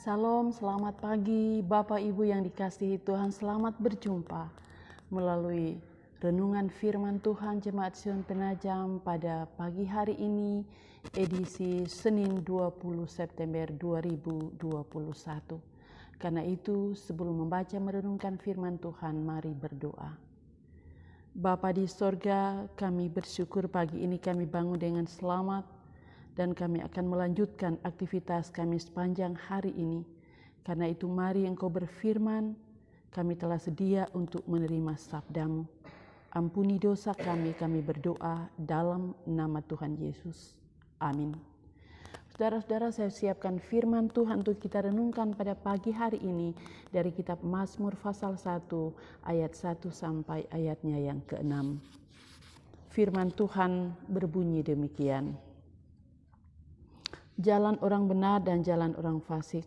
Salam, selamat pagi Bapak Ibu yang dikasihi Tuhan. Selamat berjumpa melalui renungan firman Tuhan Jemaat Sion Penajam pada pagi hari ini, edisi Senin 20 September 2021. Karena itu, sebelum membaca merenungkan firman Tuhan, mari berdoa. Bapa di sorga, kami bersyukur pagi ini kami bangun dengan selamat, dan kami akan melanjutkan aktivitas kami sepanjang hari ini. Karena itu mari Engkau berfirman, kami telah sedia untuk menerima sabdamu. Ampuni dosa kami berdoa dalam nama Tuhan Yesus. Amin. Saudara-saudara, saya siapkan firman Tuhan untuk kita renungkan pada pagi hari ini dari kitab Mazmur pasal 1 ayat 1 sampai ayatnya yang ke-6. Firman Tuhan berbunyi demikian. Jalan orang benar dan jalan orang fasik.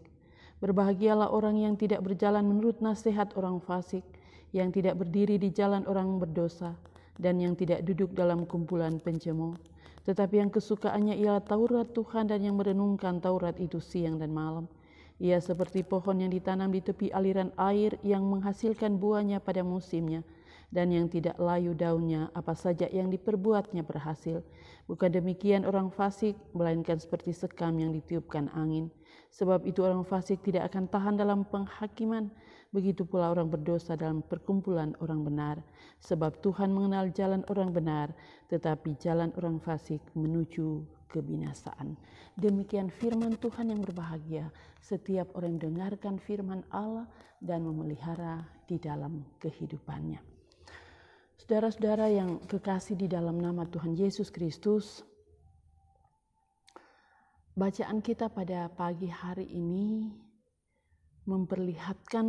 Berbahagialah orang yang tidak berjalan menurut nasihat orang fasik, yang tidak berdiri di jalan orang berdosa, dan yang tidak duduk dalam kumpulan pencemooh. Tetapi yang kesukaannya ialah Taurat Tuhan, dan yang merenungkan Taurat itu siang dan malam. Ia seperti pohon yang ditanam di tepi aliran air, yang menghasilkan buahnya pada musimnya, dan yang tidak layu daunnya, apa saja yang diperbuatnya berhasil. Bukan demikian orang fasik, melainkan seperti sekam yang ditiupkan angin. Sebab itu orang fasik tidak akan tahan dalam penghakiman, begitu pula orang berdosa dalam perkumpulan orang benar. Sebab Tuhan mengenal jalan orang benar, tetapi jalan orang fasik menuju kebinasaan. Demikian firman Tuhan yang berbahagia setiap orang yang mendengarkan firman Allah dan memelihara di dalam kehidupannya. Saudara-saudara yang kekasih di dalam nama Tuhan Yesus Kristus, bacaan kita pada pagi hari ini memperlihatkan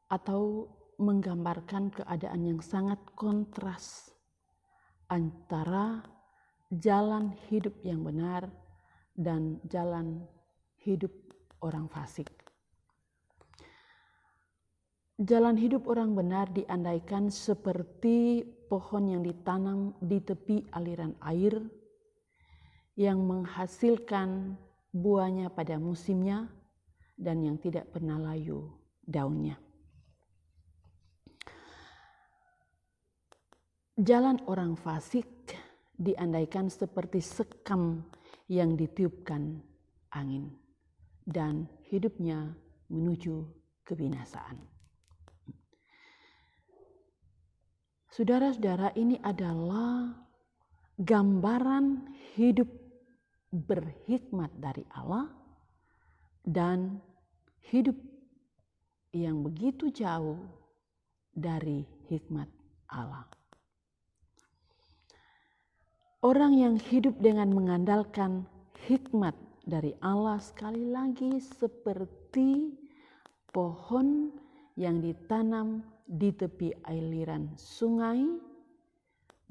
atau menggambarkan keadaan yang sangat kontras antara jalan hidup yang benar dan jalan hidup orang fasik. Jalan hidup orang benar diandaikan seperti pohon yang ditanam di tepi aliran air yang menghasilkan buahnya pada musimnya dan yang tidak pernah layu daunnya. Jalan orang fasik diandaikan seperti sekam yang ditiupkan angin dan hidupnya menuju kebinasaan. Saudara-saudara, ini adalah gambaran hidup berhikmat dari Allah dan hidup yang begitu jauh dari hikmat Allah. Orang yang hidup dengan mengandalkan hikmat dari Allah sekali lagi seperti pohon yang ditanam di tepi aliran sungai,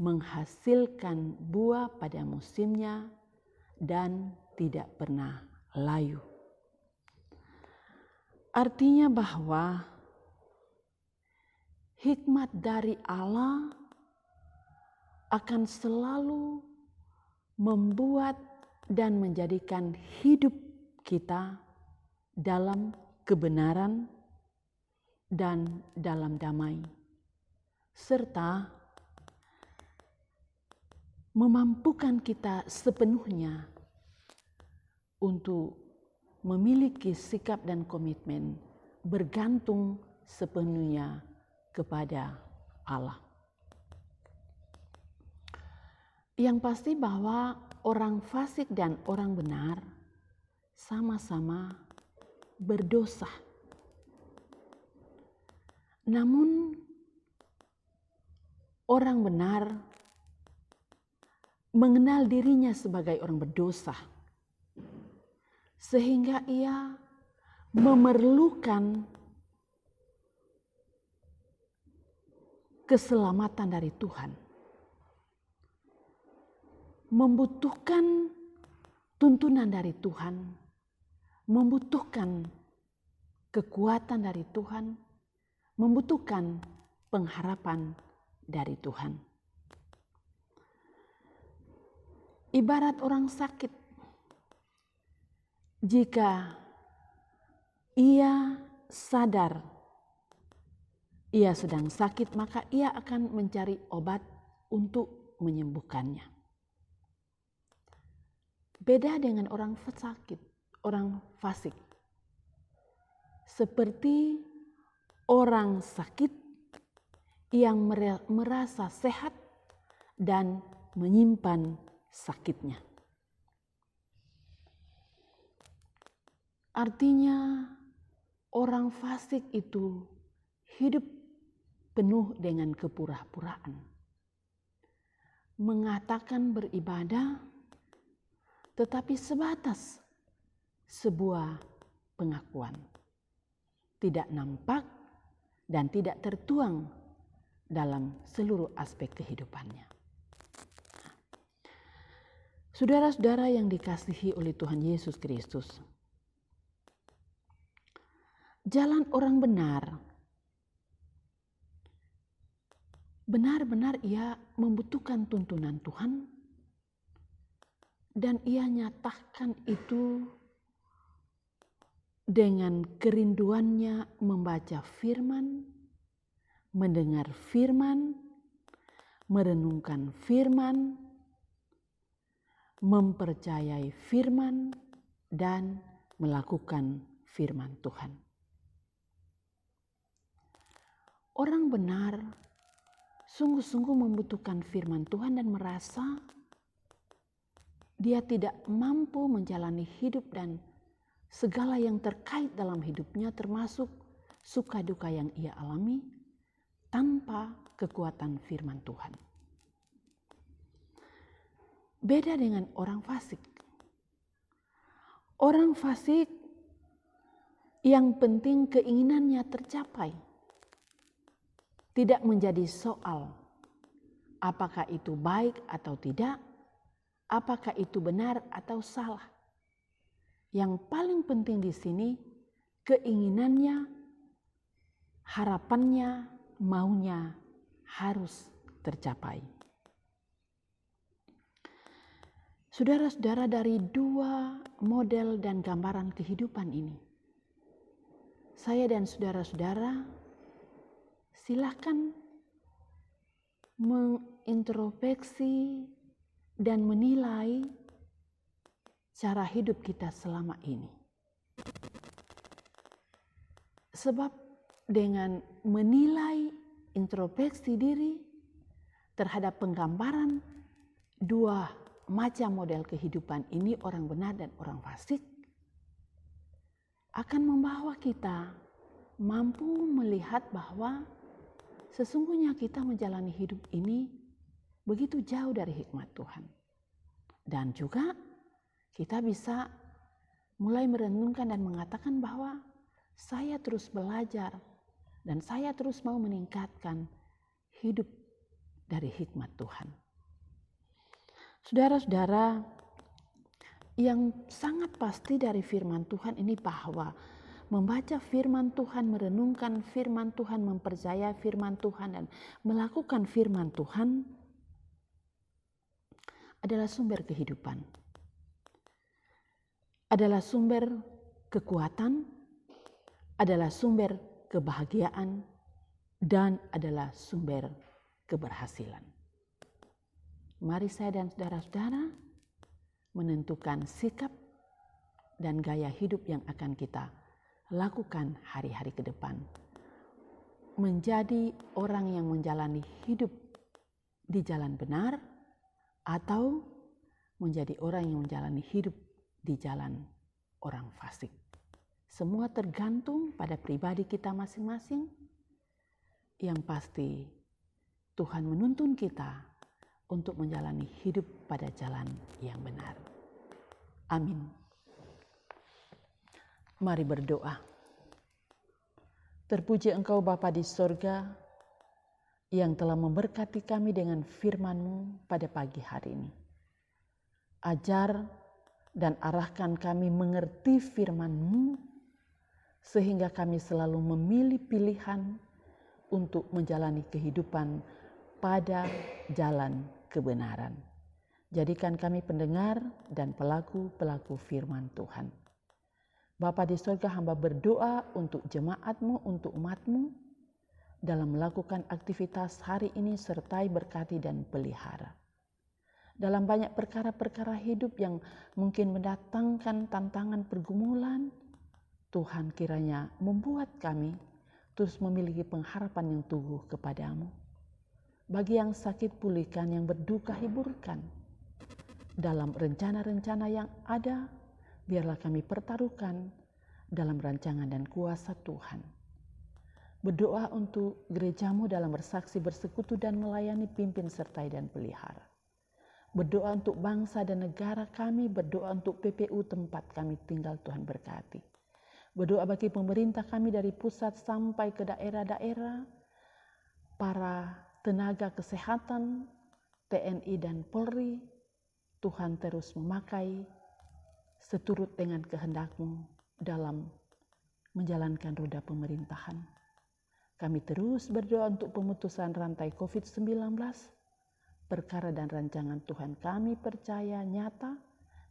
menghasilkan buah pada musimnya dan tidak pernah layu. Artinya bahwa hikmat dari Allah akan selalu membuat dan menjadikan hidup kita dalam kebenaran dan dalam damai, serta memampukan kita sepenuhnya untuk memiliki sikap dan komitmen bergantung sepenuhnya kepada Allah. Yang pasti bahwa orang fasik dan orang benar sama-sama berdosa. Namun orang benar mengenal dirinya sebagai orang berdosa, sehingga ia memerlukan keselamatan dari Tuhan, membutuhkan tuntunan dari Tuhan, membutuhkan kekuatan dari Tuhan, membutuhkan pengharapan dari Tuhan. Ibarat orang sakit Jika ia sadar ia sedang sakit, maka ia akan mencari obat untuk menyembuhkannya. Beda dengan orang sakit, orang fasik. Seperti orang sakit yang merasa sehat dan menyimpan sakitnya. Artinya orang fasik itu hidup penuh dengan kepura-puraan. Mengatakan beribadah tetapi sebatas sebuah pengakuan. Tidak nampak dan tidak tertuang dalam seluruh aspek kehidupannya. Saudara-saudara yang dikasihi oleh Tuhan Yesus Kristus, jalan orang benar-benar ia membutuhkan tuntunan Tuhan, dan ia nyatakan itu dengan kerinduannya membaca firman, mendengar firman, merenungkan firman, mempercayai firman, dan melakukan firman Tuhan. Orang benar sungguh-sungguh membutuhkan firman Tuhan dan merasa dia tidak mampu menjalani hidup dan segala yang terkait dalam hidupnya, termasuk suka duka yang ia alami, tanpa kekuatan firman Tuhan. Beda dengan orang fasik. Orang fasik yang penting keinginannya tercapai. Tidak menjadi soal apakah itu baik atau tidak, apakah itu benar atau salah. Yang paling penting di sini keinginannya, harapannya, maunya harus tercapai. Saudara-saudara, dari dua model dan gambaran kehidupan ini, saya dan saudara-saudara silakan mengintrospeksi dan menilai cara hidup kita selama ini. Sebab dengan menilai introspeksi diri terhadap penggambaran dua macam model kehidupan ini, orang benar dan orang fasik, akan membawa kita mampu melihat bahwa sesungguhnya kita menjalani hidup ini begitu jauh dari hikmat Tuhan. Dan juga kita bisa mulai merenungkan dan mengatakan bahwa saya terus belajar dan saya terus mau meningkatkan hidup dari hikmat Tuhan. Saudara-saudara, yang sangat pasti dari firman Tuhan ini bahwa membaca firman Tuhan, merenungkan firman Tuhan, mempercayai firman Tuhan, dan melakukan firman Tuhan adalah sumber kehidupan. Adalah sumber kekuatan, adalah sumber kebahagiaan, dan adalah sumber keberhasilan. Mari saya dan saudara-saudara menentukan sikap dan gaya hidup yang akan kita lakukan hari-hari ke depan. Menjadi orang yang menjalani hidup di jalan benar, atau menjadi orang yang menjalani hidup di jalan orang fasik. Semua tergantung pada pribadi kita masing-masing. Yang pasti Tuhan menuntun kita untuk menjalani hidup pada jalan yang benar. Amin. Mari berdoa. Terpuji Engkau Bapa di sorga, yang telah memberkati kami dengan firman-Mu pada pagi hari ini. Ajar dan arahkan kami mengerti firman-Mu, sehingga kami selalu memilih pilihan untuk menjalani kehidupan pada jalan kebenaran. Jadikan kami pendengar dan pelaku-pelaku firman Tuhan. Bapa di surga, hamba berdoa untuk jemaat-Mu, untuk umat-Mu dalam melakukan aktivitas hari ini, sertai berkati dan pelihara. Dalam banyak perkara-perkara hidup yang mungkin mendatangkan tantangan pergumulan, Tuhan kiranya membuat kami terus memiliki pengharapan yang teguh kepadamu. Bagi yang sakit pulihkan, yang berduka hiburkan. Dalam rencana-rencana yang ada, biarlah kami pertaruhkan dalam rancangan dan kuasa Tuhan. Berdoa untuk gerejamu dalam bersaksi, bersekutu dan melayani, pimpin, sertai dan pelihara. Berdoa untuk bangsa dan negara kami, berdoa untuk PPU tempat kami tinggal, Tuhan berkati. Berdoa bagi pemerintah kami dari pusat sampai ke daerah-daerah, para tenaga kesehatan, TNI dan Polri, Tuhan terus memakai seturut dengan kehendak-Mu dalam menjalankan roda pemerintahan. Kami terus berdoa untuk pemutusan rantai COVID-19, perkara dan rancangan Tuhan kami percaya nyata,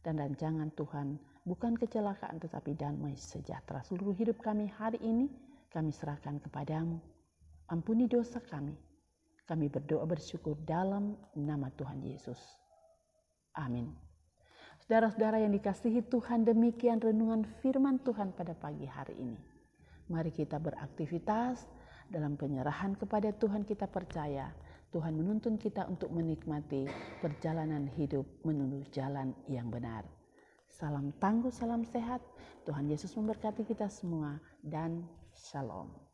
dan rancangan Tuhan bukan kecelakaan tetapi damai sejahtera. Seluruh hidup kami hari ini kami serahkan kepadamu. Ampuni dosa kami. Kami berdoa bersyukur dalam nama Tuhan Yesus. Amin. Saudara-saudara yang dikasihi Tuhan, demikian renungan firman Tuhan pada pagi hari ini. Mari kita beraktivitas dalam penyerahan kepada Tuhan. Kita percaya Tuhan menuntun kita untuk menikmati perjalanan hidup menuju jalan yang benar. Salam tangguh, salam sehat. Tuhan Yesus memberkati kita semua dan shalom.